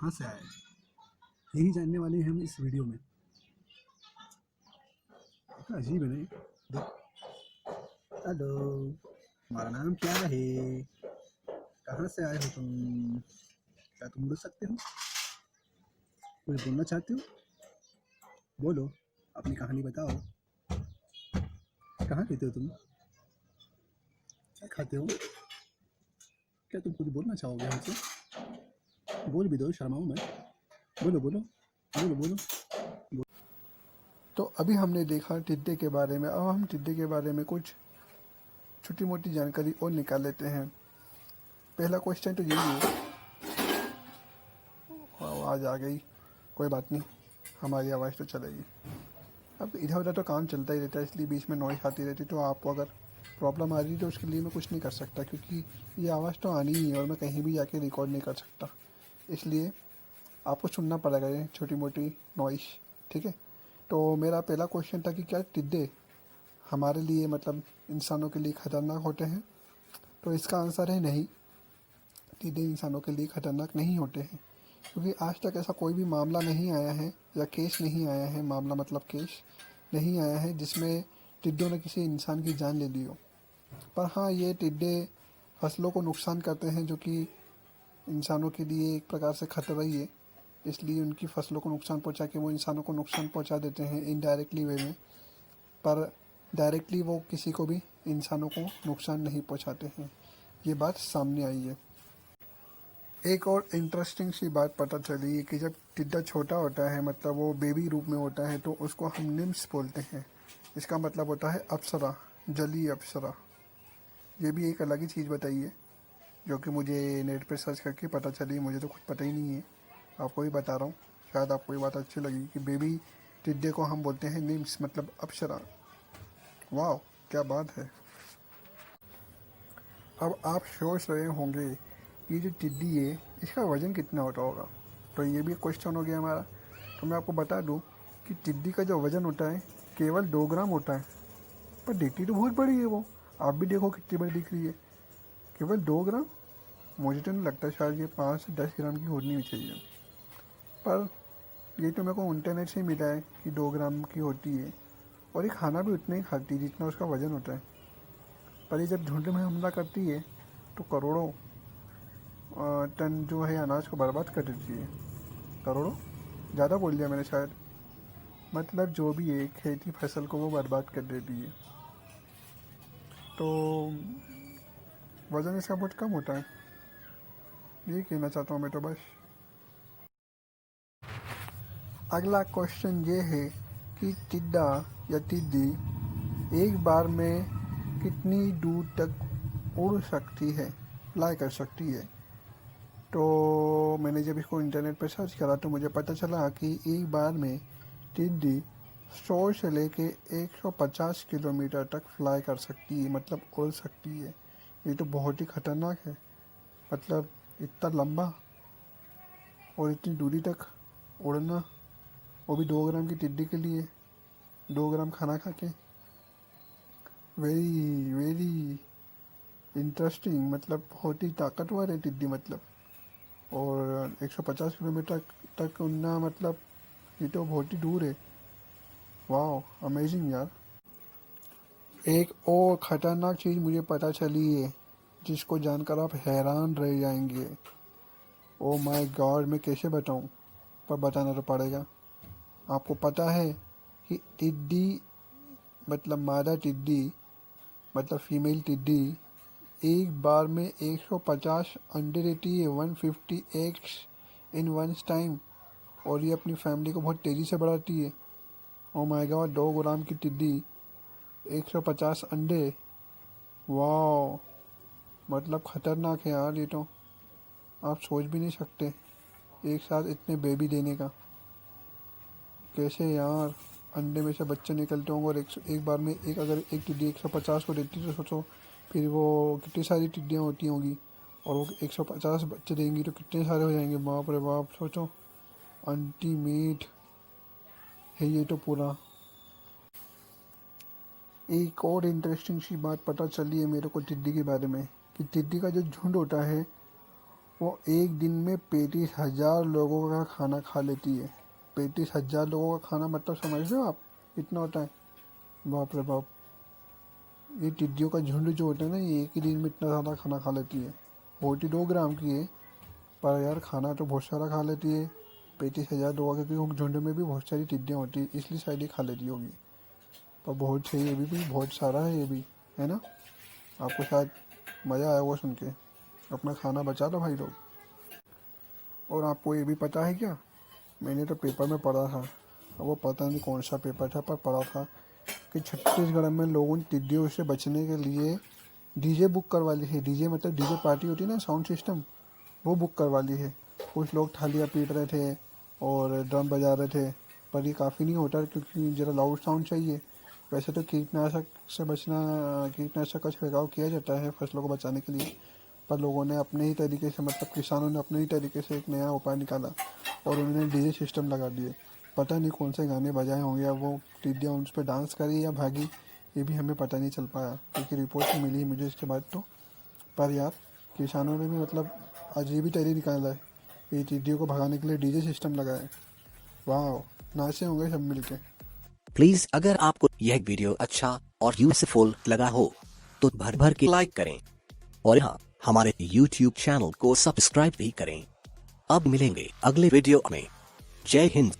कहाँ से आए, यही जानने वाले हैं हम इस वीडियो में। इतना अजीब है नहीं। हेलो, हमारा नाम क्या है, कहाँ से आए हो तुम, क्या तुम बोल सकते हो, कुछ बोलना चाहते हो, बोलो, अपनी कहानी बताओ। कहाँ रहते हो तुम, क्या खाते हो, क्या तुम कुछ बोलना चाहोगे हमसे, बोल भी दो, शर्माओ मत, बोलो बोलो बोलो बोलो। तो अभी हमने देखा टिड्डे के बारे में, अब हम टिड्डे के बारे में कुछ छोटी मोटी जानकारी और निकाल लेते हैं। पहला क्वेश्चन तो यही है, आवाज़ आ गई, कोई बात नहीं, हमारी आवाज़ तो चलेगी। अब इधर उधर तो काम चलता ही रहता है, इसलिए बीच में नॉइस आती रहती, तो आपको अगर प्रॉब्लम आ रही है तो उसके लिए मैं कुछ नहीं कर सकता, क्योंकि ये आवाज़ तो आनी ही है और मैं कहीं भी जाके रिकॉर्ड नहीं कर सकता, इसलिए आपको सुनना पड़ेगा ये छोटी मोटी नॉइस, ठीक है। तो मेरा पहला क्वेश्चन था कि क्या टिड्डे हमारे लिए मतलब इंसानों के लिए ख़तरनाक होते हैं, तो इसका आंसर है नहीं, टिड्डे इंसानों के लिए ख़तरनाक नहीं होते हैं, क्योंकि आज तक ऐसा कोई भी मामला नहीं आया है या केस नहीं आया है, मामला मतलब केस नहीं आया है जिसमें टिड्डों ने किसी इंसान की जान ले ली हो। पर हाँ, ये टिड्डे फसलों को नुकसान करते हैं, जो कि इंसानों के लिए एक प्रकार से खतरा ही है, इसलिए उनकी फसलों को नुकसान पहुंचा के वो इंसानों को नुकसान पहुंचा देते हैं इनडायरेक्टली वे में, पर डायरेक्टली वो किसी को भी इंसानों को नुकसान नहीं पहुंचाते हैं, ये बात सामने आई है। एक और इंटरेस्टिंग सी बात पता चली कि जब टिड्डा छोटा होता है, मतलब वो बेबी रूप में होता है, तो उसको हम निम्स बोलते हैं। इसका मतलब होता है अप्सरा, जलीय अप्सरा। ये भी एक अलग ही चीज़ बताई है, जो कि मुझे नेट पर सर्च करके पता चली, मुझे तो कुछ पता ही नहीं है, आपको भी बता रहा हूँ, शायद आपको ये बात अच्छी लगी कि बेबी टिड्डे को हम बोलते हैं निम्स, मतलब अप्सरा। वाह, क्या बात है। अब आप सोच रहे होंगे, ये जो टिड्डी है इसका वज़न कितना होता होगा, तो ये भी क्वेश्चन हो गया हमारा। तो मैं आपको बता दूं कि टिड्डी का जो वज़न होता है केवल 2 ग्राम होता है, पर दिखती तो बहुत बड़ी है वो, आप भी देखो कितनी बड़ी दिख रही है, केवल 2 ग्राम। मुझे तो नहीं लगता, शायद ये 5 से 10 ग्राम की होनी चाहिए, पर ये तो मेरे को इंटरनेट से ही मिला है कि 2 ग्राम की होती है, और ये खाना भी उतना ही खाती है जितना उसका वज़न होता है। पर ये जब झुंड में हमला करती है तो करोड़ों टन जो है अनाज को बर्बाद कर देती है। करोड़ों ज़्यादा बोल दिया मैंने शायद, मतलब जो भी है खेती फसल को वो बर्बाद कर देती है। तो वज़न इसका बहुत कम होता है, ये कहना चाहता हूँ मैं तो बस। अगला क्वेश्चन ये है कि टिड्डा या टिड्डी एक बार में कितनी दूर तक उड़ सकती है, फ्लाई कर सकती है। तो मैंने जब इसको इंटरनेट पर सर्च करा तो मुझे पता चला कि एक बार में टिड्डी 100 से लेके 150 किलोमीटर तक फ्लाई कर सकती है, मतलब उड़ सकती है। ये तो बहुत ही खतरनाक है, मतलब इतना लंबा और इतनी दूरी तक उड़ना, वो भी 2 ग्राम की टिड्डी के लिए, 2 ग्राम खाना खा के। वेरी वेरी इंटरेस्टिंग, मतलब बहुत ही ताकतवर है टिड्डी, मतलब। और 150 किलोमीटर तक उड़ना, मतलब ये तो बहुत ही दूर है। वाह, अमेजिंग यार। एक और ख़तरनाक चीज़ मुझे पता चली है, जिसको जानकर आप हैरान रह जाएंगे। ओ माय गॉड, मैं कैसे बताऊं, पर बताना तो पड़ेगा। आपको पता है कि टिड्डी, मतलब मादा टिड्डी, मतलब फीमेल टिड्डी एक बार में 150 अंडे देती है, 150 एग्स इन वन टाइम, और ये अपनी फैमिली को बहुत तेज़ी से बढ़ाती है। ओ माय गॉड, 2 ग्राम की टिड्डी, 150 अंडे, वाह, मतलब ख़तरनाक है यार ये तो, आप सोच भी नहीं सकते एक साथ इतने बेबी देने का। कैसे यार, अंडे में से बच्चे निकलते होंगे, और एक बार में एक, अगर एक टिड्डी 150 को देती तो सोचो फिर वो कितनी सारी टिड्डियाँ होती होंगी, और वो 150 बच्चे देंगी तो कितने सारे हो जाएंगे, बाप रे बाप, सोचो, अल्टीमेट है ये तो पूरा। एक और इंटरेस्टिंग सी बात पता चली है मेरे को टिड्डी के बारे में, कि टिड्डी का जो झुंड होता है वो एक दिन में 35,000 लोगों का खाना खा लेती है। 35,000 लोगों का खाना मतलब समझ रहे हो आप, इतना होता है। बाप रे बाप। ये टिड्डियों का झुंड जो होता है ना, ये एक ही दिन में इतना ज़्यादा खाना खा लेती है। 42 ग्राम की है, पर यार खाना तो बहुत सारा खा लेती है। 35,000 लोगों के, क्योंकि झुंड में भी बहुत सारी टिड्डियाँ होती है, इसलिए शायद ये खा लेती होगी। पर बहुत सही, ये भी बहुत सारा है ये भी, है ना। आपको शायद मज़ा आया होगा सुन के। अपना खाना बचा लो भाई लोग। और आपको ये भी पता है क्या, मैंने तो पेपर में पढ़ा था, अब वो पता नहीं कौन सा पेपर था, पर पढ़ा था कि छत्तीसगढ़ में लोगों ने टिड्डियों से बचने के लिए डीजे बुक करवा ली है। डीजे मतलब डीजे पार्टी होती है ना, साउंड सिस्टम, वो बुक करवा ली है। कुछ लोग थालियाँ पीट रहे थे और ड्रम बजा रहे थे, पर ये काफ़ी नहीं होता क्योंकि ज़रा लाउड साउंड चाहिए। वैसे तो कीटनाशक से बचना, कीटनाशक का छिड़काव किया जाता है फसलों को बचाने के लिए, पर लोगों ने अपने ही तरीके से, मतलब किसानों ने अपने ही तरीके से एक नया उपाय निकाला और उन्होंने डीजे सिस्टम लगा दिए। पता नहीं कौन से गाने बजाए होंगे, अब वो टिड्डियाँ उन पर डांस करी या भागी, ये भी हमें पता नहीं चल पाया, क्योंकि रिपोर्ट नहीं मिली मुझे इसके बाद तो। पर यार किसानों ने भी मतलब अजीब ही तरीका निकाला है, ये टिड्डियों को भगाने के लिए डीजे सिस्टम लगाए। वाह, नाचे होंगे सब मिलके। प्लीज अगर आपको यह वीडियो अच्छा और यूजफुल लगा हो तो भर भर के लाइक करें और हाँ, हमारे YouTube चैनल को सब्सक्राइब भी करें। अब मिलेंगे अगले वीडियो में। जय हिंद।